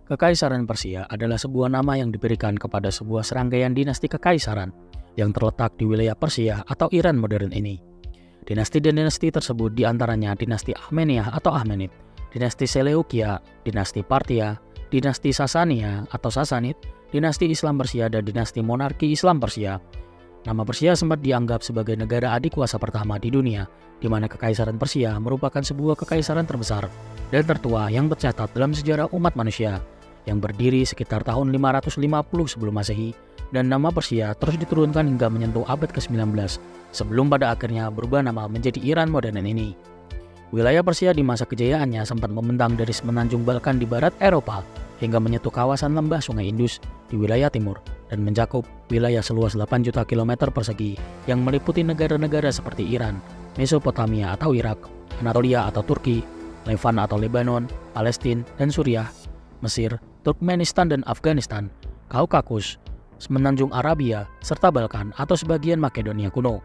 Kekaisaran Persia adalah sebuah nama yang diberikan kepada sebuah serangkaian dinasti kekaisaran yang terletak di wilayah Persia atau Iran modern ini. Dinasti dan dinasti tersebut diantaranya dinasti Armenia atau Ahmenid, dinasti Seleukia, dinasti Parthia, dinasti Sasania atau Sasanid, dinasti Islam Persia, dan dinasti monarki Islam Persia. Nama Persia sempat dianggap sebagai negara adikuasa pertama di dunia, di mana Kekaisaran Persia merupakan sebuah kekaisaran terbesar dan tertua yang tercatat dalam sejarah umat manusia, yang berdiri sekitar tahun 550 sebelum Masehi, dan nama Persia terus diturunkan hingga menyentuh abad ke-19, sebelum pada akhirnya berubah nama menjadi Iran modern ini. Wilayah Persia di masa kejayaannya sempat membentang dari semenanjung Balkan di barat Eropa hingga menyentuh kawasan lembah Sungai Indus di wilayah timur dan mencakup wilayah seluas 8 juta kilometer persegi yang meliputi negara-negara seperti Iran, Mesopotamia atau Irak, Anatolia atau Turki, Levan atau Lebanon, Palestina dan Suriah, Mesir, Turkmenistan dan Afghanistan, Kaukasus, semenanjung Arabia, serta Balkan atau sebagian Makedonia kuno.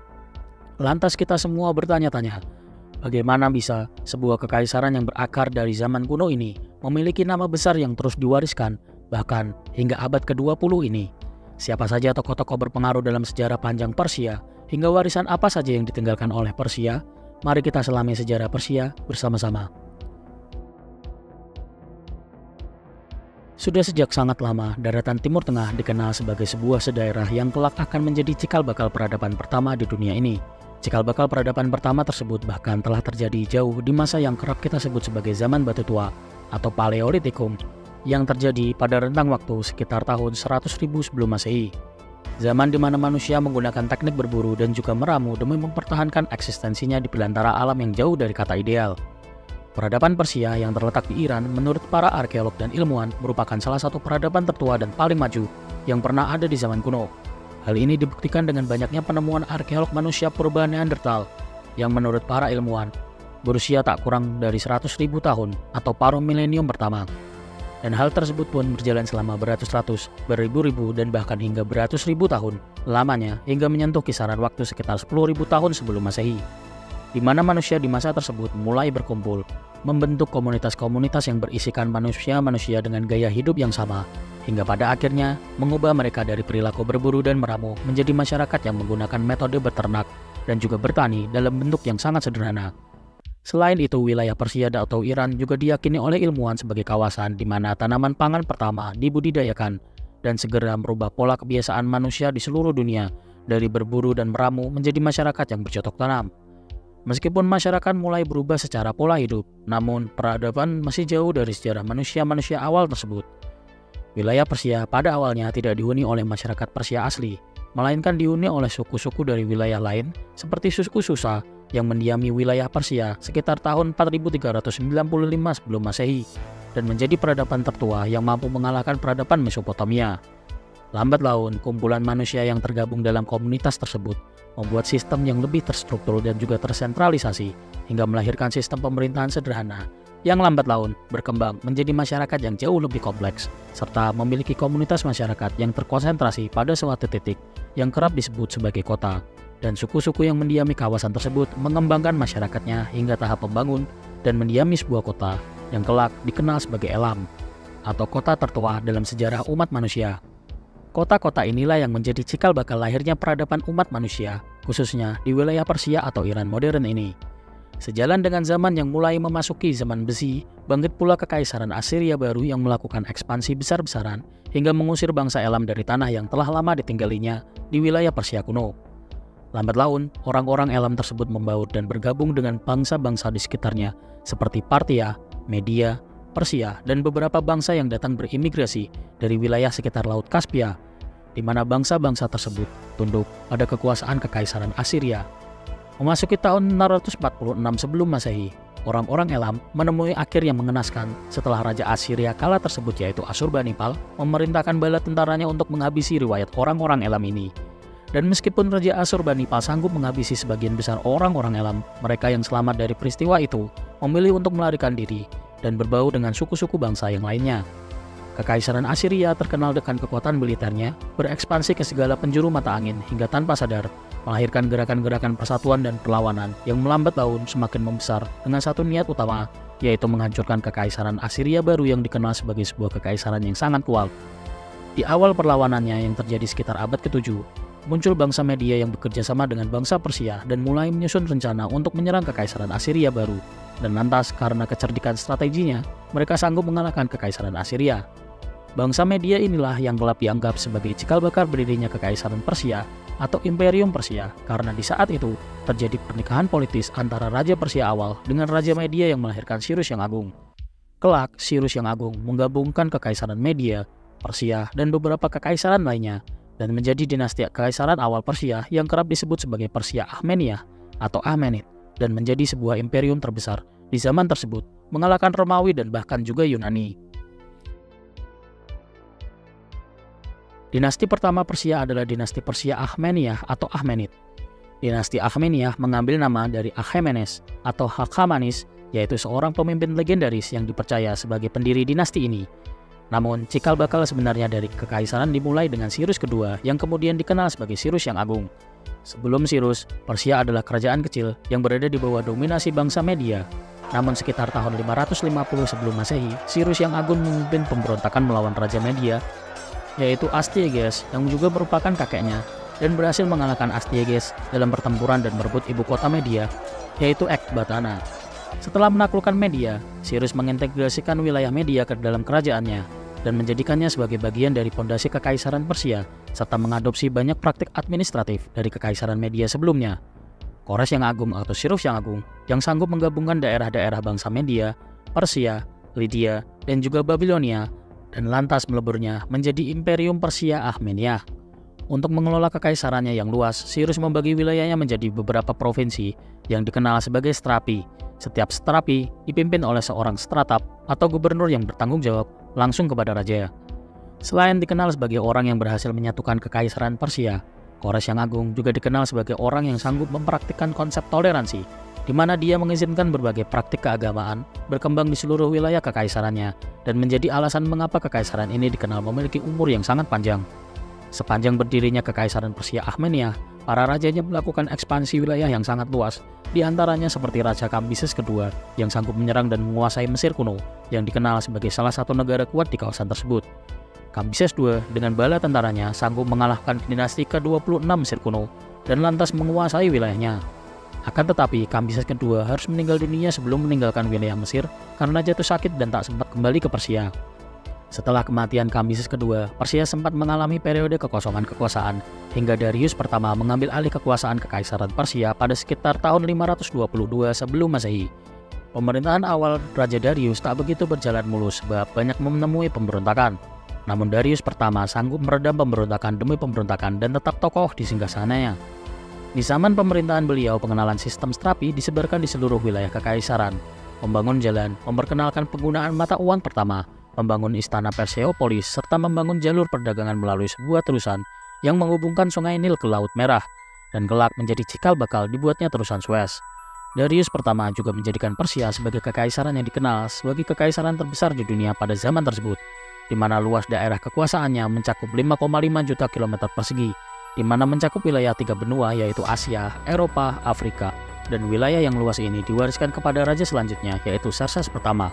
Lantas kita semua bertanya-tanya, bagaimana bisa sebuah kekaisaran yang berakar dari zaman kuno ini memiliki nama besar yang terus diwariskan bahkan hingga abad ke-20 ini? Siapa saja tokoh-tokoh berpengaruh dalam sejarah panjang Persia, hingga warisan apa saja yang ditinggalkan oleh Persia? Mari kita selami sejarah Persia bersama-sama. Sudah sejak sangat lama, daratan Timur Tengah dikenal sebagai sebuah sedaerah yang kelak akan menjadi cikal bakal peradaban pertama di dunia ini. Cikal bakal peradaban pertama tersebut bahkan telah terjadi jauh di masa yang kerap kita sebut sebagai zaman batu tua atau Paleolitikum, yang terjadi pada rentang waktu sekitar tahun 100.000 sebelum Masehi. Zaman di mana manusia menggunakan teknik berburu dan juga meramu demi mempertahankan eksistensinya di belantara alam yang jauh dari kata ideal. Peradaban Persia yang terletak di Iran menurut para arkeolog dan ilmuwan merupakan salah satu peradaban tertua dan paling maju yang pernah ada di zaman kuno. Hal ini dibuktikan dengan banyaknya penemuan arkeolog manusia purba Neanderthal yang menurut para ilmuwan berusia tak kurang dari 100.000 tahun atau paruh milenium pertama. Dan hal tersebut pun berjalan selama beratus-ratus, beribu-ribu, dan bahkan hingga beratus ribu tahun lamanya hingga menyentuh kisaran waktu sekitar 10.000 tahun sebelum Masehi, di mana manusia di masa tersebut mulai berkumpul, membentuk komunitas-komunitas yang berisikan manusia-manusia dengan gaya hidup yang sama, hingga pada akhirnya mengubah mereka dari perilaku berburu dan meramu menjadi masyarakat yang menggunakan metode beternak dan juga bertani dalam bentuk yang sangat sederhana. Selain itu, wilayah Persia atau Iran juga diyakini oleh ilmuwan sebagai kawasan di mana tanaman pangan pertama dibudidayakan dan segera merubah pola kebiasaan manusia di seluruh dunia dari berburu dan meramu menjadi masyarakat yang bercocok tanam. Meskipun masyarakat mulai berubah secara pola hidup, namun peradaban masih jauh dari sejarah manusia-manusia awal tersebut. Wilayah Persia pada awalnya tidak dihuni oleh masyarakat Persia asli, melainkan dihuni oleh suku-suku dari wilayah lain seperti suku Susa yang mendiami wilayah Persia sekitar tahun 4395 sebelum Masehi dan menjadi peradaban tertua yang mampu mengalahkan peradaban Mesopotamia. Lambat laun, kumpulan manusia yang tergabung dalam komunitas tersebut membuat sistem yang lebih terstruktur dan juga tersentralisasi hingga melahirkan sistem pemerintahan sederhana yang lambat laun berkembang menjadi masyarakat yang jauh lebih kompleks serta memiliki komunitas masyarakat yang terkonsentrasi pada suatu titik yang kerap disebut sebagai kota, dan suku-suku yang mendiami kawasan tersebut mengembangkan masyarakatnya hingga tahap membangun dan mendiami sebuah kota yang kelak dikenal sebagai Elam atau kota tertua dalam sejarah umat manusia. Kota-kota inilah yang menjadi cikal bakal lahirnya peradaban umat manusia, khususnya di wilayah Persia atau Iran modern ini. Sejalan dengan zaman yang mulai memasuki zaman besi, bangkit pula Kekaisaran Assyria baru yang melakukan ekspansi besar-besaran hingga mengusir bangsa Elam dari tanah yang telah lama ditinggalinya di wilayah Persia kuno. Lambat laun, orang-orang Elam tersebut membaur dan bergabung dengan bangsa-bangsa di sekitarnya seperti Parthia, Media, Persia, dan beberapa bangsa yang datang berimigrasi dari wilayah sekitar Laut Kaspia, di mana bangsa-bangsa tersebut tunduk pada kekuasaan Kekaisaran Assyria. Memasuki tahun 646 sebelum Masehi, orang-orang Elam menemui akhir yang mengenaskan setelah Raja Assyria kala tersebut yaitu Asurbanipal memerintahkan bala tentaranya untuk menghabisi riwayat orang-orang Elam ini. Dan meskipun Raja Asurbanipal sanggup menghabisi sebagian besar orang-orang Elam, mereka yang selamat dari peristiwa itu memilih untuk melarikan diri dan berbau dengan suku-suku bangsa yang lainnya. Kekaisaran Assyria terkenal dengan kekuatan militernya, berekspansi ke segala penjuru mata angin hingga tanpa sadar melahirkan gerakan-gerakan persatuan dan perlawanan yang melambat laun semakin membesar dengan satu niat utama, yaitu menghancurkan kekaisaran Assyria baru yang dikenal sebagai sebuah kekaisaran yang sangat kuat. Di awal perlawanannya yang terjadi sekitar abad ke-7, muncul bangsa Media yang bekerja sama dengan bangsa Persia dan mulai menyusun rencana untuk menyerang kekaisaran Assyria baru. Dan lantas karena kecerdikan strateginya, mereka sanggup mengalahkan kekaisaran Assyria. Bangsa Media inilah yang gelap dianggap sebagai cikal bakal berdirinya kekaisaran Persia atau Imperium Persia, karena di saat itu terjadi pernikahan politis antara Raja Persia awal dengan Raja Media yang melahirkan Cyrus yang Agung. Kelak, Cyrus yang Agung menggabungkan kekaisaran Media, Persia, dan beberapa kekaisaran lainnya, dan menjadi dinasti kekaisaran awal Persia yang kerap disebut sebagai Persia Akhmeniyah atau Ahmenid, dan menjadi sebuah imperium terbesar di zaman tersebut, mengalahkan Romawi dan bahkan juga Yunani. Dinasti pertama Persia adalah dinasti Persia Akhmeniyah atau Ahmenid. Dinasti Akhmeniyah mengambil nama dari Akhamenes atau Hakhamanis, yaitu seorang pemimpin legendaris yang dipercaya sebagai pendiri dinasti ini. Namun, cikal bakal sebenarnya dari kekaisaran dimulai dengan Cyrus kedua yang kemudian dikenal sebagai Cyrus yang Agung. Sebelum Cyrus, Persia adalah kerajaan kecil yang berada di bawah dominasi bangsa Media. Namun sekitar tahun 550 sebelum Masehi, Cyrus yang Agung memimpin pemberontakan melawan Raja Media, yaitu Astyages yang juga merupakan kakeknya, dan berhasil mengalahkan Astyages dalam pertempuran dan merebut ibu kota Media, yaitu Ekbatana. Setelah menaklukkan Media, Cyrus mengintegrasikan wilayah Media ke dalam kerajaannya dan menjadikannya sebagai bagian dari pondasi kekaisaran Persia, serta mengadopsi banyak praktik administratif dari kekaisaran Media sebelumnya. Kores yang Agung atau Cyrus yang Agung yang sanggup menggabungkan daerah-daerah bangsa Media, Persia, Lydia, dan juga Babilonia, dan lantas meleburnya menjadi Imperium Persia Akhmeniyah. Untuk mengelola kekaisarannya yang luas, Cyrus membagi wilayahnya menjadi beberapa provinsi yang dikenal sebagai strapi. Setiap strapi dipimpin oleh seorang stratap atau gubernur yang bertanggung jawab langsung kepada raja. Selain dikenal sebagai orang yang berhasil menyatukan kekaisaran Persia, Kores yang Agung juga dikenal sebagai orang yang sanggup mempraktikkan konsep toleransi, di mana dia mengizinkan berbagai praktik keagamaan berkembang di seluruh wilayah kekaisarannya dan menjadi alasan mengapa kekaisaran ini dikenal memiliki umur yang sangat panjang. Sepanjang berdirinya kekaisaran Persia Akhmeniyah, para rajanya melakukan ekspansi wilayah yang sangat luas, di antaranya seperti Raja Kambises II yang sanggup menyerang dan menguasai Mesir kuno, yang dikenal sebagai salah satu negara kuat di kawasan tersebut. Kambises II dengan bala tentaranya sanggup mengalahkan dinasti ke-26 Mesir kuno dan lantas menguasai wilayahnya. Akan tetapi, Kambises II harus meninggal dunia sebelum meninggalkan wilayah Mesir karena jatuh sakit dan tak sempat kembali ke Persia. Setelah kematian Kambises II, Persia sempat mengalami periode kekosongan kekuasaan hingga Darius pertama mengambil alih kekuasaan kekaisaran Persia pada sekitar tahun 522 sebelum Masehi. Pemerintahan awal Raja Darius tak begitu berjalan mulus sebab banyak menemui pemberontakan. Namun Darius pertama sanggup meredam pemberontakan demi pemberontakan dan tetap tokoh di singgasananya. Di zaman pemerintahan beliau, pengenalan sistem strapi disebarkan di seluruh wilayah kekaisaran. Membangun jalan, memperkenalkan penggunaan mata uang pertama, membangun istana Persepolis, serta membangun jalur perdagangan melalui sebuah terusan yang menghubungkan Sungai Nil ke Laut Merah, dan kelak menjadi cikal bakal dibuatnya terusan Suez. Darius pertama juga menjadikan Persia sebagai kekaisaran yang dikenal sebagai kekaisaran terbesar di dunia pada zaman tersebut, di mana luas daerah kekuasaannya mencakup 5,5 juta kilometer persegi, di mana mencakup wilayah 3 benua yaitu Asia, Eropa, Afrika, dan wilayah yang luas ini diwariskan kepada raja selanjutnya yaitu Xerxes pertama.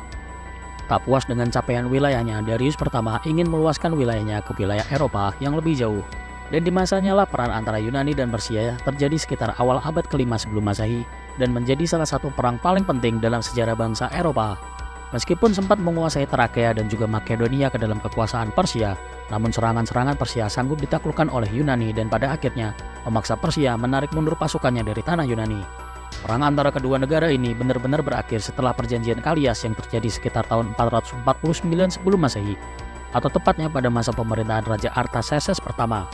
Tak puas dengan capaian wilayahnya, Darius pertama ingin meluaskan wilayahnya ke wilayah Eropa yang lebih jauh. Dan di masanya lah peran antara Yunani dan Persia terjadi sekitar awal abad ke-5 sebelum Masehi dan menjadi salah satu perang paling penting dalam sejarah bangsa Eropa. Meskipun sempat menguasai Trakea dan juga Makedonia ke dalam kekuasaan Persia, namun serangan-serangan Persia sanggup ditaklukkan oleh Yunani dan pada akhirnya memaksa Persia menarik mundur pasukannya dari tanah Yunani. Perang antara kedua negara ini benar-benar berakhir setelah perjanjian Kalias yang terjadi sekitar tahun 449 sebelum Masehi, atau tepatnya pada masa pemerintahan Raja Artaxerxes pertama.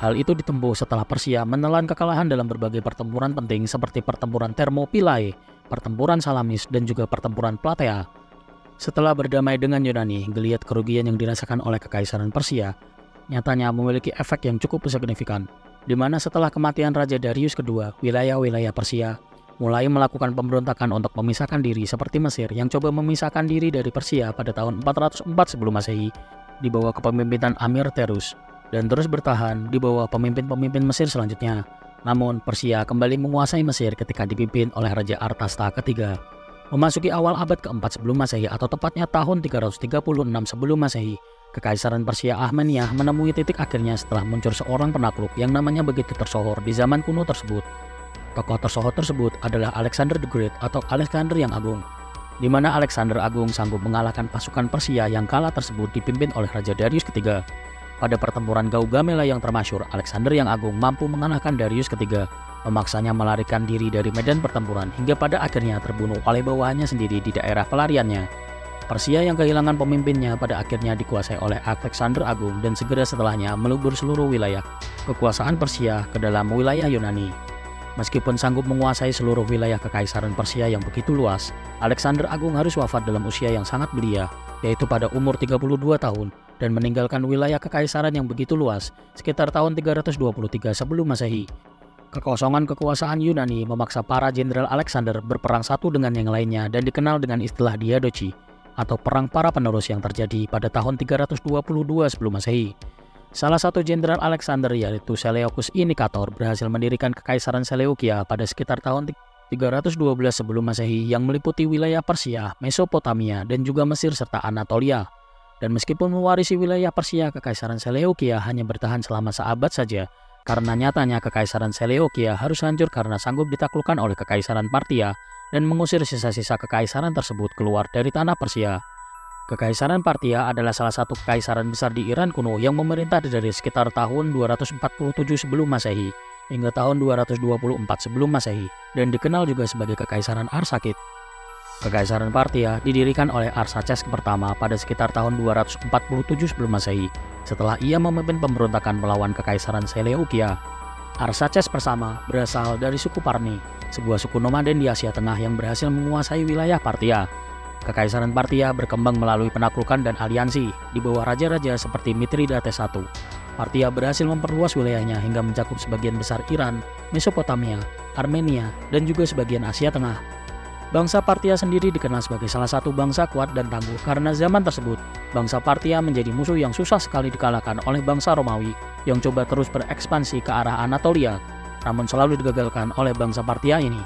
Hal itu ditempuh setelah Persia menelan kekalahan dalam berbagai pertempuran penting seperti pertempuran Thermopylae, pertempuran Salamis, dan juga pertempuran Platea. Setelah berdamai dengan Yunani, geliat kerugian yang dirasakan oleh kekaisaran Persia nyatanya memiliki efek yang cukup signifikan, di mana setelah kematian Raja Darius II, wilayah-wilayah Persia mulai melakukan pemberontakan untuk memisahkan diri seperti Mesir yang coba memisahkan diri dari Persia pada tahun 404 sebelum Masehi di bawah kepemimpinan Amir Terus, dan terus bertahan di bawah pemimpin-pemimpin Mesir selanjutnya. Namun, Persia kembali menguasai Mesir ketika dipimpin oleh Raja Artasta ketiga. Memasuki awal abad keempat sebelum Masehi atau tepatnya tahun 336 sebelum Masehi, Kekaisaran Persia Akhameniyah menemui titik akhirnya setelah muncul seorang penakluk yang namanya begitu tersohor di zaman kuno tersebut. Tokoh tersohor tersebut adalah Alexander the Great atau Alexander yang Agung, di mana Alexander Agung sanggup mengalahkan pasukan Persia yang kalah tersebut dipimpin oleh Raja Darius ketiga. Pada pertempuran Gaugamela yang termasyhur, Alexander yang Agung mampu mengalahkan Darius ketiga, memaksanya melarikan diri dari medan pertempuran hingga pada akhirnya terbunuh oleh bawahannya sendiri di daerah pelariannya. Persia yang kehilangan pemimpinnya pada akhirnya dikuasai oleh Alexander Agung dan segera setelahnya melebur seluruh wilayah kekuasaan Persia ke dalam wilayah Yunani. Meskipun sanggup menguasai seluruh wilayah Kekaisaran Persia yang begitu luas, Alexander Agung harus wafat dalam usia yang sangat belia, yaitu pada umur 32 tahun, dan meninggalkan wilayah Kekaisaran yang begitu luas sekitar tahun 323 sebelum Masehi. Kekosongan kekuasaan Yunani memaksa para jenderal Alexander berperang satu dengan yang lainnya dan dikenal dengan istilah Diadochi, atau perang para penerus yang terjadi pada tahun 322 sebelum Masehi. Salah satu jenderal Alexander yaitu Seleucus I Nikator berhasil mendirikan Kekaisaran Seleukia pada sekitar tahun 312 sebelum Masehi yang meliputi wilayah Persia, Mesopotamia, dan juga Mesir serta Anatolia. Dan meskipun mewarisi wilayah Persia, Kekaisaran Seleukia hanya bertahan selama seabad saja, karena nyatanya Kekaisaran Seleukia harus hancur karena sanggup ditaklukkan oleh Kekaisaran Parthia dan mengusir sisa-sisa kekaisaran tersebut keluar dari tanah Persia. Kekaisaran Parthia adalah salah satu kekaisaran besar di Iran kuno yang memerintah dari sekitar tahun 247 sebelum Masehi hingga tahun 224 sebelum Masehi dan dikenal juga sebagai Kekaisaran Arsakid. Kekaisaran Parthia didirikan oleh Arsaces pertama pada sekitar tahun 247 sebelum Masehi setelah ia memimpin pemberontakan melawan Kekaisaran Seleukia. Arsaces pertama berasal dari suku Parni, sebuah suku nomaden di Asia Tengah yang berhasil menguasai wilayah Parthia. Kekaisaran Parthia berkembang melalui penaklukan dan aliansi di bawah raja-raja seperti Mithridates I. Parthia berhasil memperluas wilayahnya hingga mencakup sebagian besar Iran, Mesopotamia, Armenia, dan juga sebagian Asia Tengah. Bangsa Parthia sendiri dikenal sebagai salah satu bangsa kuat dan tangguh karena zaman tersebut, bangsa Parthia menjadi musuh yang susah sekali dikalahkan oleh bangsa Romawi yang coba terus berekspansi ke arah Anatolia, namun selalu digagalkan oleh bangsa Parthia ini.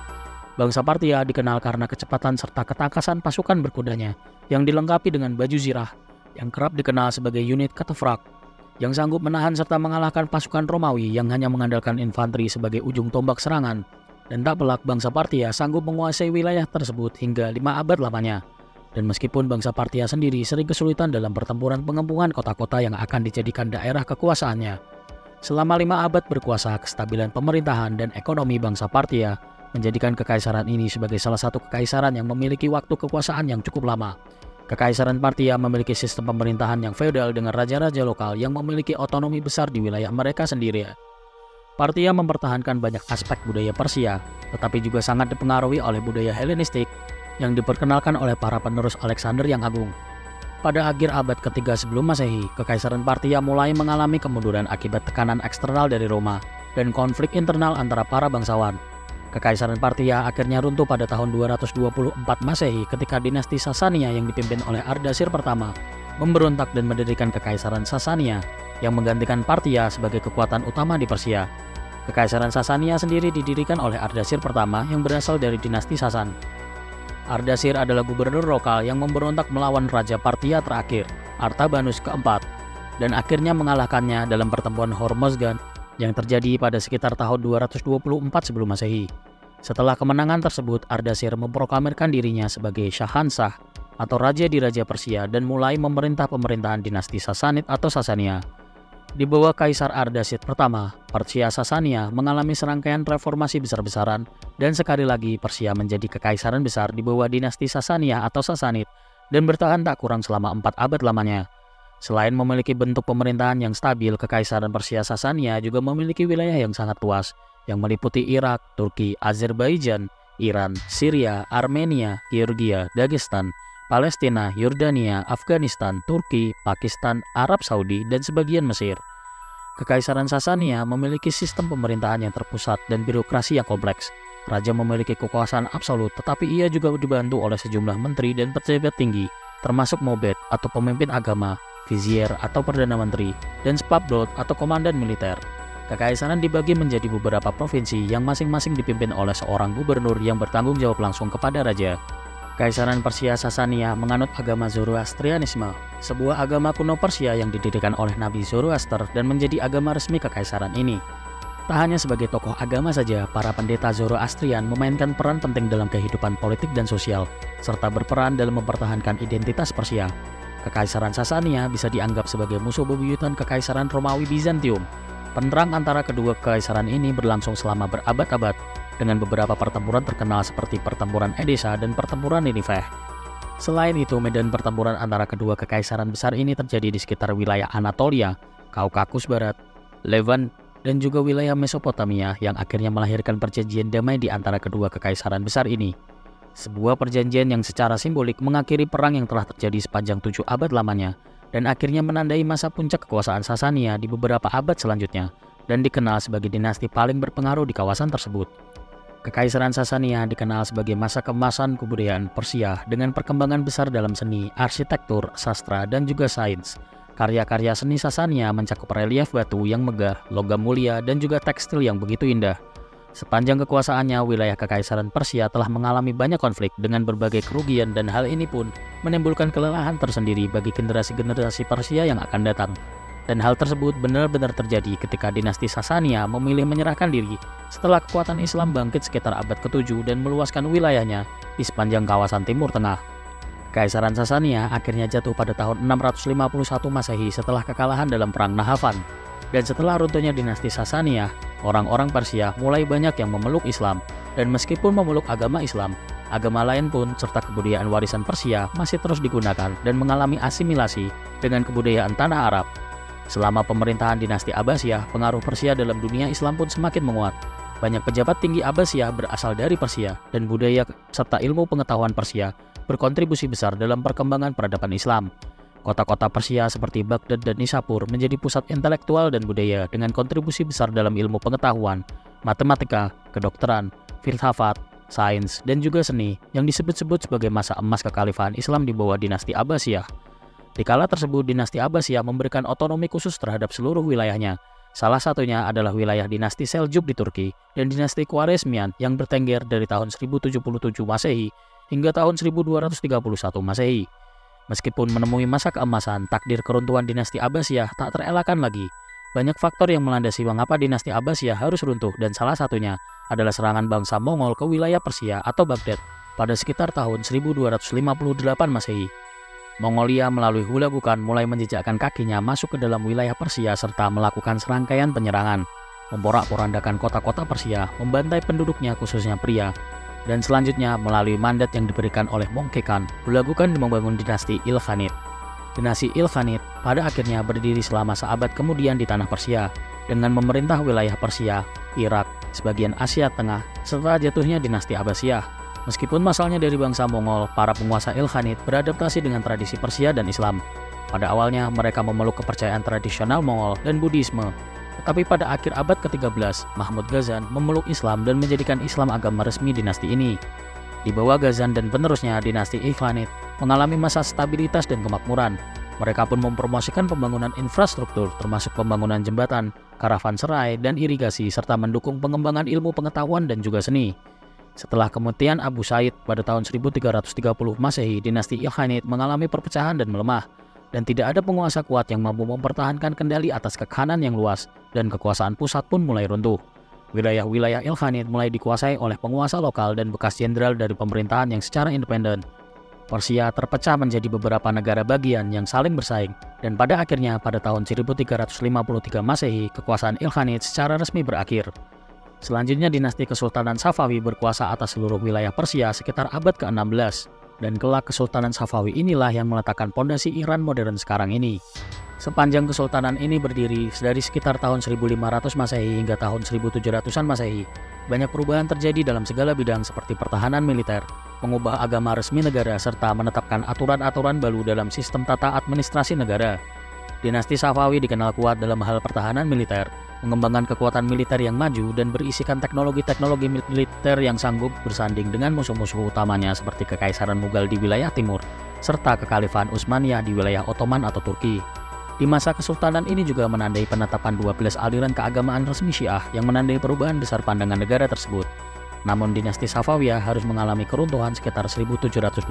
Bangsa Parthia dikenal karena kecepatan serta ketangkasan pasukan berkudanya yang dilengkapi dengan baju zirah yang kerap dikenal sebagai unit cataphrakt yang sanggup menahan serta mengalahkan pasukan Romawi yang hanya mengandalkan infanteri sebagai ujung tombak serangan. Dan tak pelak bangsa Parthia sanggup menguasai wilayah tersebut hingga 5 abad lamanya. Dan meskipun bangsa Parthia sendiri sering kesulitan dalam pertempuran pengempungan kota-kota yang akan dijadikan daerah kekuasaannya, selama 5 abad berkuasa, kestabilan pemerintahan dan ekonomi bangsa Parthia menjadikan kekaisaran ini sebagai salah satu kekaisaran yang memiliki waktu kekuasaan yang cukup lama. Kekaisaran Parthia memiliki sistem pemerintahan yang feodal dengan raja-raja lokal yang memiliki otonomi besar di wilayah mereka sendiri. Parthia mempertahankan banyak aspek budaya Persia, tetapi juga sangat dipengaruhi oleh budaya Helenistik yang diperkenalkan oleh para penerus Alexander yang Agung. Pada akhir abad ketiga sebelum Masehi, Kekaisaran Parthia mulai mengalami kemunduran akibat tekanan eksternal dari Roma dan konflik internal antara para bangsawan. Kekaisaran Parthia akhirnya runtuh pada tahun 224 Masehi ketika dinasti Sasania yang dipimpin oleh Ardashir pertama memberontak dan mendirikan Kekaisaran Sasania yang menggantikan Parthia sebagai kekuatan utama di Persia. Kekaisaran Sasania sendiri didirikan oleh Ardashir pertama yang berasal dari dinasti Sasan. Ardashir adalah gubernur lokal yang memberontak melawan Raja Parthia terakhir, Artabanus keempat, dan akhirnya mengalahkannya dalam pertempuran Hormozgan yang terjadi pada sekitar tahun 224 sebelum Masehi. Setelah kemenangan tersebut, Ardashir memproklamirkan dirinya sebagai Shahanshah atau Raja di Raja Persia dan mulai memerintah pemerintahan dinasti Sasanid atau Sasania. Di bawah Kaisar Ardashir pertama, Persia Sasania mengalami serangkaian reformasi besar-besaran dan sekali lagi Persia menjadi kekaisaran besar di bawah dinasti Sasania atau Sasanid dan bertahan tak kurang selama 4 abad lamanya. Selain memiliki bentuk pemerintahan yang stabil, Kekaisaran Persia Sasania juga memiliki wilayah yang sangat luas, yang meliputi Irak, Turki, Azerbaijan, Iran, Syria, Armenia, Georgia, Dagestan, Palestina, Yordania, Afghanistan, Turki, Pakistan, Arab Saudi, dan sebagian Mesir. Kekaisaran Sasania memiliki sistem pemerintahan yang terpusat dan birokrasi yang kompleks. Raja memiliki kekuasaan absolut, tetapi ia juga dibantu oleh sejumlah menteri dan pejabat tinggi, termasuk Mobed atau pemimpin agama, Vizier atau Perdana Menteri, dan Spabdot atau komandan militer. Kekaisaran dibagi menjadi beberapa provinsi yang masing-masing dipimpin oleh seorang gubernur yang bertanggung jawab langsung kepada raja. Kekaisaran Persia Sasania menganut agama Zoroastrianisme, sebuah agama kuno Persia yang didirikan oleh Nabi Zoroaster dan menjadi agama resmi kekaisaran ini. Tak hanya sebagai tokoh agama saja, para pendeta Zoroastrian memainkan peran penting dalam kehidupan politik dan sosial, serta berperan dalam mempertahankan identitas Persia. Kekaisaran Sasania bisa dianggap sebagai musuh bebuyutan Kekaisaran Romawi Bizantium. Penerang antara kedua kekaisaran ini berlangsung selama berabad-abad, dengan beberapa pertempuran terkenal seperti Pertempuran Edessa dan Pertempuran Nineveh. Selain itu, medan pertempuran antara kedua kekaisaran besar ini terjadi di sekitar wilayah Anatolia, Kaukasus Barat, Levant, dan juga wilayah Mesopotamia yang akhirnya melahirkan perjanjian damai di antara kedua kekaisaran besar ini. Sebuah perjanjian yang secara simbolik mengakhiri perang yang telah terjadi sepanjang 7 abad lamanya, dan akhirnya menandai masa puncak kekuasaan Sasania di beberapa abad selanjutnya, dan dikenal sebagai dinasti paling berpengaruh di kawasan tersebut. Kekaisaran Sasania dikenal sebagai masa keemasan kebudayaan Persia dengan perkembangan besar dalam seni, arsitektur, sastra, dan juga sains. Karya-karya seni Sasania mencakup relief batu yang megah, logam mulia, dan juga tekstil yang begitu indah. Sepanjang kekuasaannya, wilayah Kekaisaran Persia telah mengalami banyak konflik dengan berbagai kerugian, dan hal ini pun menimbulkan kelelahan tersendiri bagi generasi-generasi Persia yang akan datang. Dan hal tersebut benar-benar terjadi ketika dinasti Sasania memilih menyerahkan diri setelah kekuatan Islam bangkit sekitar abad ke-7 dan meluaskan wilayahnya di sepanjang kawasan Timur Tengah. Kekaisaran Sasania akhirnya jatuh pada tahun 651 Masehi setelah kekalahan dalam Perang Nahavan. Dan setelah runtuhnya dinasti Sasania, orang-orang Persia mulai banyak yang memeluk Islam, dan meskipun memeluk agama Islam, agama lain pun serta kebudayaan warisan Persia masih terus digunakan dan mengalami asimilasi dengan kebudayaan tanah Arab. Selama pemerintahan dinasti Abbasiyah, pengaruh Persia dalam dunia Islam pun semakin menguat. Banyak pejabat tinggi Abbasiyah berasal dari Persia, dan budaya serta ilmu pengetahuan Persia berkontribusi besar dalam perkembangan peradaban Islam. Kota-kota Persia seperti Baghdad dan Nishapur menjadi pusat intelektual dan budaya dengan kontribusi besar dalam ilmu pengetahuan, matematika, kedokteran, filsafat, sains, dan juga seni yang disebut-sebut sebagai masa emas kekhalifahan Islam di bawah dinasti Abbasiyah. Di kala tersebut, dinasti Abbasiyah memberikan otonomi khusus terhadap seluruh wilayahnya. Salah satunya adalah wilayah dinasti Seljuk di Turki dan dinasti Khwarezmian yang bertengger dari tahun 1077 Masehi hingga tahun 1231 Masehi. Meskipun menemui masa keemasan, takdir keruntuhan dinasti Abbasiyah tak terelakkan lagi. Banyak faktor yang melandasi mengapa dinasti Abbasiyah harus runtuh, dan salah satunya adalah serangan bangsa Mongol ke wilayah Persia atau Baghdad pada sekitar tahun 1258 Masehi. Mongolia melalui Hulagukan mulai menjejakkan kakinya masuk ke dalam wilayah Persia serta melakukan serangkaian penyerangan, memporak-porandakan kota-kota Persia, membantai penduduknya khususnya pria, dan selanjutnya melalui mandat yang diberikan oleh Mongkekan, Hulagukan membangun dinasti Ilkhanid. Dinasti Ilkhanid pada akhirnya berdiri selama seabad kemudian di tanah Persia, dengan memerintah wilayah Persia, Irak, sebagian Asia Tengah, serta jatuhnya dinasti Abbasiyah. Meskipun masalahnya dari bangsa Mongol, para penguasa Ilkhanid beradaptasi dengan tradisi Persia dan Islam. Pada awalnya mereka memeluk kepercayaan tradisional Mongol dan Buddhisme. Tetapi pada akhir abad ke-13, Mahmud Ghazan memeluk Islam dan menjadikan Islam agama resmi dinasti ini. Di bawah Ghazan dan penerusnya, dinasti Ilkhanid mengalami masa stabilitas dan kemakmuran. Mereka pun mempromosikan pembangunan infrastruktur termasuk pembangunan jembatan, karavanserai, dan irigasi serta mendukung pengembangan ilmu pengetahuan dan juga seni. Setelah kematian Abu Said pada tahun 1330 Masehi, dinasti Ilkhanid mengalami perpecahan dan melemah. Dan tidak ada penguasa kuat yang mampu mempertahankan kendali atas kekanan yang luas, dan kekuasaan pusat pun mulai runtuh. Wilayah-wilayah Ilkhanid mulai dikuasai oleh penguasa lokal dan bekas jenderal dari pemerintahan yang secara independen. Persia terpecah menjadi beberapa negara bagian yang saling bersaing, dan pada akhirnya pada tahun 1353 Masehi, kekuasaan Ilkhanid secara resmi berakhir. Selanjutnya dinasti Kesultanan Safawi berkuasa atas seluruh wilayah Persia sekitar abad ke-16. Dan kelak Kesultanan Safawi inilah yang meletakkan pondasi Iran modern sekarang ini. Sepanjang kesultanan ini berdiri dari sekitar tahun 1500 Masehi hingga tahun 1700-an Masehi, banyak perubahan terjadi dalam segala bidang seperti pertahanan militer, mengubah agama resmi negara, serta menetapkan aturan-aturan baru dalam sistem tata administrasi negara. Dinasti Safawi dikenal kuat dalam hal pertahanan militer, mengembangkan kekuatan militer yang maju dan berisikan teknologi-teknologi militer yang sanggup bersanding dengan musuh-musuh utamanya seperti Kekaisaran Mughal di wilayah timur, serta Kekhalifahan Utsmaniyah di wilayah Ottoman atau Turki. Di masa kesultanan ini juga menandai penetapan 12 aliran keagamaan resmi Syiah yang menandai perubahan besar pandangan negara tersebut. Namun dinasti Safawiyah harus mengalami keruntuhan sekitar 1724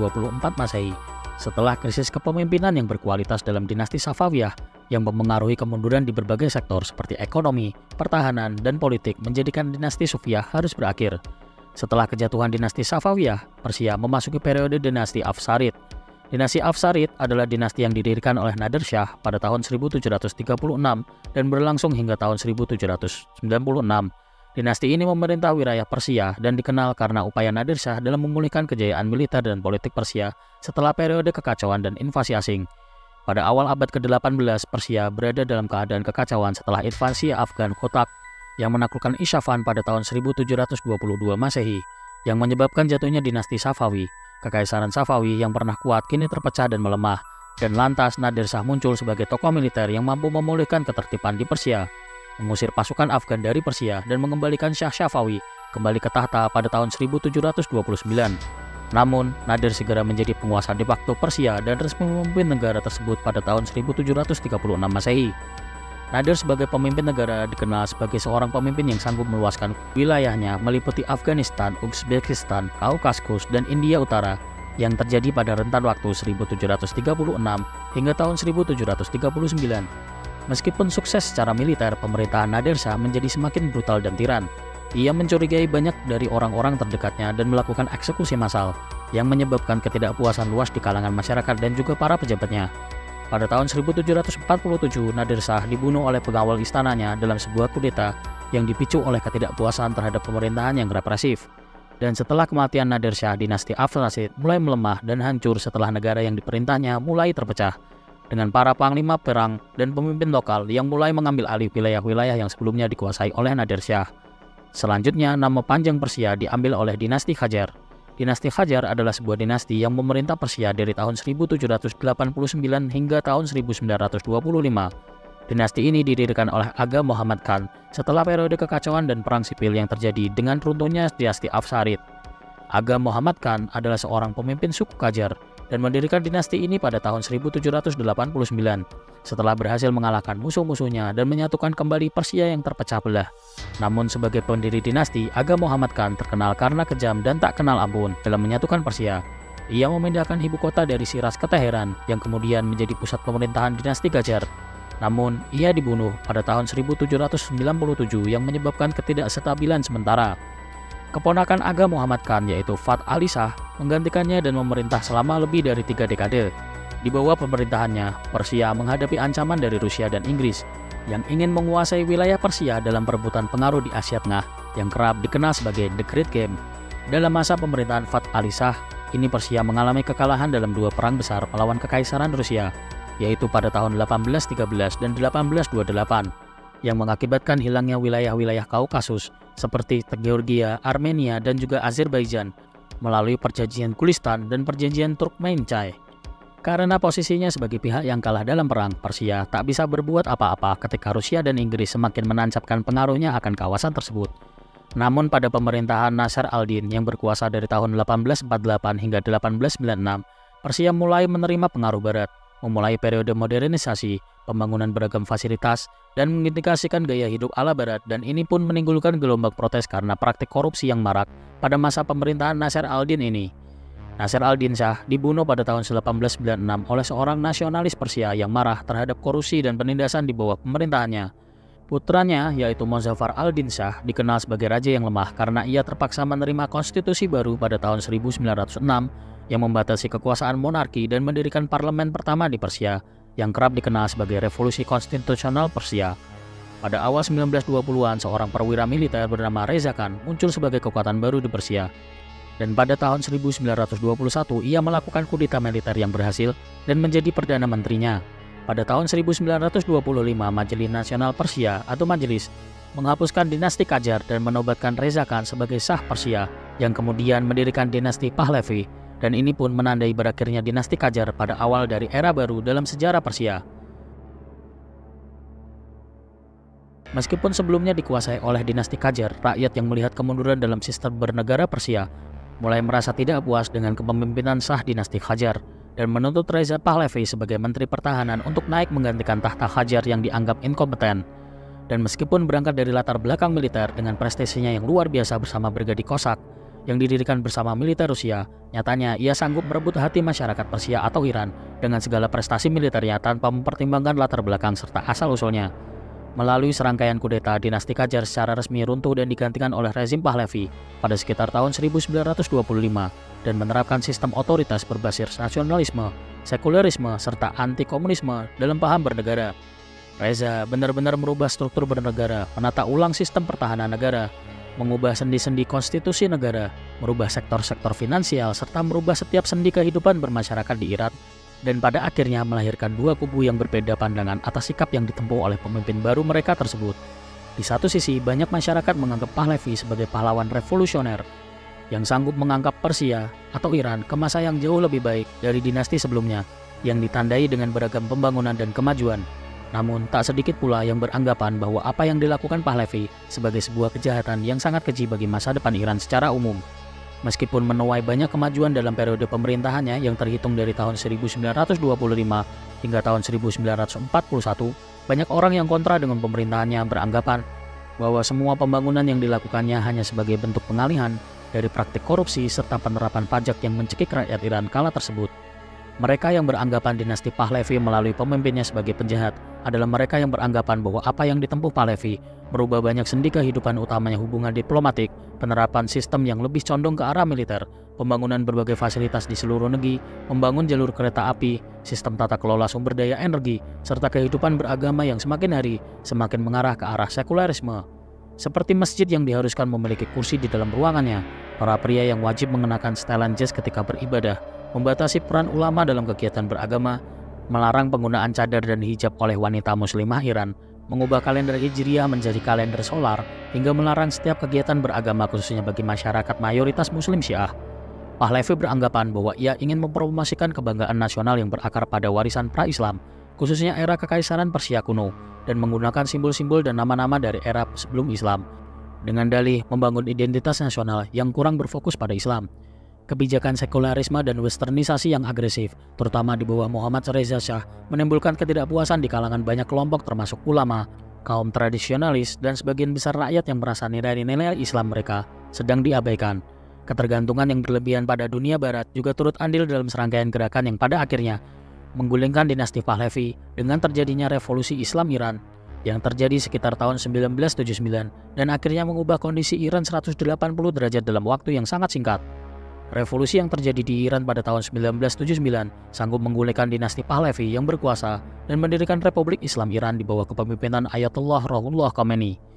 Masehi setelah krisis kepemimpinan yang berkualitas dalam dinasti Safawiyah yang mempengaruhi kemunduran di berbagai sektor seperti ekonomi, pertahanan, dan politik menjadikan dinasti Sufiyah harus berakhir. Setelah kejatuhan dinasti Safawiyah, Persia memasuki periode dinasti Afsarid. Dinasti Afsarid adalah dinasti yang didirikan oleh Nadir Shah pada tahun 1736 dan berlangsung hingga tahun 1796. Dinasti ini memerintah wilayah Persia dan dikenal karena upaya Nadir Shah dalam memulihkan kejayaan militer dan politik Persia setelah periode kekacauan dan invasi asing. Pada awal abad ke-18, Persia berada dalam keadaan kekacauan setelah invasi Afgan Khotak yang menaklukkan Isfahan pada tahun 1722 Masehi, yang menyebabkan jatuhnya dinasti Safawi. Kekaisaran Safawi yang pernah kuat kini terpecah dan melemah, dan lantas Nadir Shah muncul sebagai tokoh militer yang mampu memulihkan ketertiban di Persia, mengusir pasukan Afgan dari Persia dan mengembalikan Shah Safawi kembali ke tahta pada tahun 1729. Namun, Nadir segera menjadi penguasa de facto Persia dan resmi memimpin negara tersebut pada tahun 1736 Masehi. Nadir sebagai pemimpin negara dikenal sebagai seorang pemimpin yang sanggup meluaskan wilayahnya meliputi Afghanistan, Uzbekistan, Kaukasus, dan India Utara yang terjadi pada rentan waktu 1736 hingga tahun 1739. Meskipun sukses secara militer, pemerintahan Nadir Shah menjadi semakin brutal dan tiran. Ia mencurigai banyak dari orang-orang terdekatnya dan melakukan eksekusi massal yang menyebabkan ketidakpuasan luas di kalangan masyarakat dan juga para pejabatnya. Pada tahun 1747, Nadir Shah dibunuh oleh pengawal istananya dalam sebuah kudeta yang dipicu oleh ketidakpuasan terhadap pemerintahan yang represif. Dan setelah kematian Nadir Shah, dinasti Afsarid mulai melemah dan hancur setelah negara yang diperintahnya mulai terpecah, dengan para panglima perang dan pemimpin lokal yang mulai mengambil alih wilayah-wilayah yang sebelumnya dikuasai oleh Nadir Shah. Selanjutnya, nama panjang Persia diambil oleh dinasti Qajar. Dinasti Qajar adalah sebuah dinasti yang memerintah Persia dari tahun 1789 hingga tahun 1925. Dinasti ini didirikan oleh Aga Muhammad Khan setelah periode kekacauan dan perang sipil yang terjadi dengan runtuhnya dinasti Afsarid. Aga Muhammad Khan adalah seorang pemimpin suku Qajar dan mendirikan dinasti ini pada tahun 1789 setelah berhasil mengalahkan musuh-musuhnya dan menyatukan kembali Persia yang terpecah belah. Namun sebagai pendiri dinasti, Aga Muhammad Khan terkenal karena kejam dan tak kenal ampun dalam menyatukan Persia. Ia memindahkan ibu kota dari Shiraz ke Teheran yang kemudian menjadi pusat pemerintahan dinasti Qajar. Namun, ia dibunuh pada tahun 1797 yang menyebabkan ketidakstabilan sementara. Keponakan Aga Muhammad Khan yaitu Fath Ali Shah menggantikannya dan memerintah selama lebih dari 3 dekade. Di bawah pemerintahannya, Persia menghadapi ancaman dari Rusia dan Inggris yang ingin menguasai wilayah Persia dalam perebutan pengaruh di Asia Tengah yang kerap dikenal sebagai The Great Game. Dalam masa pemerintahan Fath Ali Shah, ini Persia mengalami kekalahan dalam 2 perang besar melawan Kekaisaran Rusia, yaitu pada tahun 1813 dan 1828, yang mengakibatkan hilangnya wilayah-wilayah Kaukasus seperti Georgia, Armenia, dan juga Azerbaijan melalui perjanjian Gulistan dan perjanjian Turkmenchay. Karena posisinya sebagai pihak yang kalah dalam perang, Persia tak bisa berbuat apa-apa ketika Rusia dan Inggris semakin menancapkan pengaruhnya akan kawasan tersebut. Namun pada pemerintahan Nasr al-Din yang berkuasa dari tahun 1848 hingga 1896, Persia mulai menerima pengaruh Barat, memulai periode modernisasi, pembangunan beragam fasilitas, dan mengindikasikan gaya hidup ala Barat, dan ini pun menimbulkan gelombang protes karena praktik korupsi yang marak pada masa pemerintahan Nasr al-Din ini. Nasr al-Din Shah dibunuh pada tahun 1896 oleh seorang nasionalis Persia yang marah terhadap korupsi dan penindasan di bawah pemerintahannya. Putranya, yaitu Mozaffar al-Din Shah, dikenal sebagai raja yang lemah karena ia terpaksa menerima konstitusi baru pada tahun 1906 yang membatasi kekuasaan monarki dan mendirikan parlemen pertama di Persia yang kerap dikenal sebagai Revolusi Konstitusional Persia. Pada awal 1920-an, seorang perwira militer bernama Reza Khan muncul sebagai kekuatan baru di Persia. Dan pada tahun 1921, ia melakukan kudeta militer yang berhasil dan menjadi Perdana Menterinya. Pada tahun 1925, Majelis Nasional Persia atau Majelis menghapuskan dinasti Qajar dan menobatkan Reza Khan sebagai Shah Persia yang kemudian mendirikan dinasti Pahlavi, dan ini pun menandai berakhirnya dinasti Qajar pada awal dari era baru dalam sejarah Persia. Meskipun sebelumnya dikuasai oleh dinasti Qajar, rakyat yang melihat kemunduran dalam sistem bernegara Persia mulai merasa tidak puas dengan kepemimpinan Shah dinasti Qajar, dan menuntut Reza Pahlavi sebagai Menteri Pertahanan untuk naik menggantikan tahta Qajar yang dianggap inkompeten. Dan meskipun berangkat dari latar belakang militer dengan prestasinya yang luar biasa bersama Brigadi Kosak yang didirikan bersama militer Rusia, nyatanya ia sanggup merebut hati masyarakat Persia atau Iran dengan segala prestasi militernya tanpa mempertimbangkan latar belakang serta asal-usulnya. Melalui serangkaian kudeta, dinasti Qajar secara resmi runtuh dan digantikan oleh rezim Pahlavi pada sekitar tahun 1925 dan menerapkan sistem otoritas berbasis nasionalisme, sekularisme, serta anti-komunisme dalam paham bernegara. Reza benar-benar merubah struktur bernegara, menata ulang sistem pertahanan negara, mengubah sendi-sendi konstitusi negara, merubah sektor-sektor finansial, serta merubah setiap sendi kehidupan bermasyarakat di Iran, dan pada akhirnya melahirkan dua kubu yang berbeda pandangan atas sikap yang ditempuh oleh pemimpin baru mereka tersebut. Di satu sisi, banyak masyarakat menganggap Pahlavi sebagai pahlawan revolusioner yang sanggup mengangkat Persia atau Iran ke masa yang jauh lebih baik dari dinasti sebelumnya, yang ditandai dengan beragam pembangunan dan kemajuan. Namun, tak sedikit pula yang beranggapan bahwa apa yang dilakukan Pahlavi sebagai sebuah kejahatan yang sangat keji bagi masa depan Iran secara umum. Meskipun menuai banyak kemajuan dalam periode pemerintahannya yang terhitung dari tahun 1925 hingga tahun 1941, banyak orang yang kontra dengan pemerintahannya beranggapan bahwa semua pembangunan yang dilakukannya hanya sebagai bentuk pengalihan dari praktik korupsi serta penerapan pajak yang mencekik rakyat Iran kala tersebut. Mereka yang beranggapan dinasti Pahlavi melalui pemimpinnya sebagai penjahat adalah mereka yang beranggapan bahwa apa yang ditempuh Pahlavi merubah banyak sendi kehidupan utamanya hubungan diplomatik, penerapan sistem yang lebih condong ke arah militer, pembangunan berbagai fasilitas di seluruh negeri, membangun jalur kereta api, sistem tata kelola sumber daya energi, serta kehidupan beragama yang semakin hari semakin mengarah ke arah sekularisme. Seperti masjid yang diharuskan memiliki kursi di dalam ruangannya, para pria yang wajib mengenakan setelan jas ketika beribadah, membatasi peran ulama dalam kegiatan beragama, melarang penggunaan cadar dan hijab oleh wanita muslimah Iran, mengubah kalender Hijriah menjadi kalender solar, hingga melarang setiap kegiatan beragama khususnya bagi masyarakat mayoritas muslim Syiah. Pahlavi beranggapan bahwa ia ingin mempromosikan kebanggaan nasional yang berakar pada warisan pra-Islam, khususnya era kekaisaran Persia kuno, dan menggunakan simbol-simbol dan nama-nama dari era sebelum Islam, dengan dalih membangun identitas nasional yang kurang berfokus pada Islam. Kebijakan sekularisme dan westernisasi yang agresif, terutama di bawah Muhammad Reza Shah, menimbulkan ketidakpuasan di kalangan banyak kelompok termasuk ulama, kaum tradisionalis, dan sebagian besar rakyat yang merasa nilai-nilai Islam mereka sedang diabaikan. Ketergantungan yang berlebihan pada dunia barat juga turut andil dalam serangkaian gerakan yang pada akhirnya menggulingkan dinasti Pahlavi dengan terjadinya revolusi Islam Iran yang terjadi sekitar tahun 1979 dan akhirnya mengubah kondisi Iran 180 derajat dalam waktu yang sangat singkat. Revolusi yang terjadi di Iran pada tahun 1979 sanggup menggulingkan dinasti Pahlavi yang berkuasa dan mendirikan Republik Islam Iran di bawah kepemimpinan Ayatollah Ruhollah Khomeini.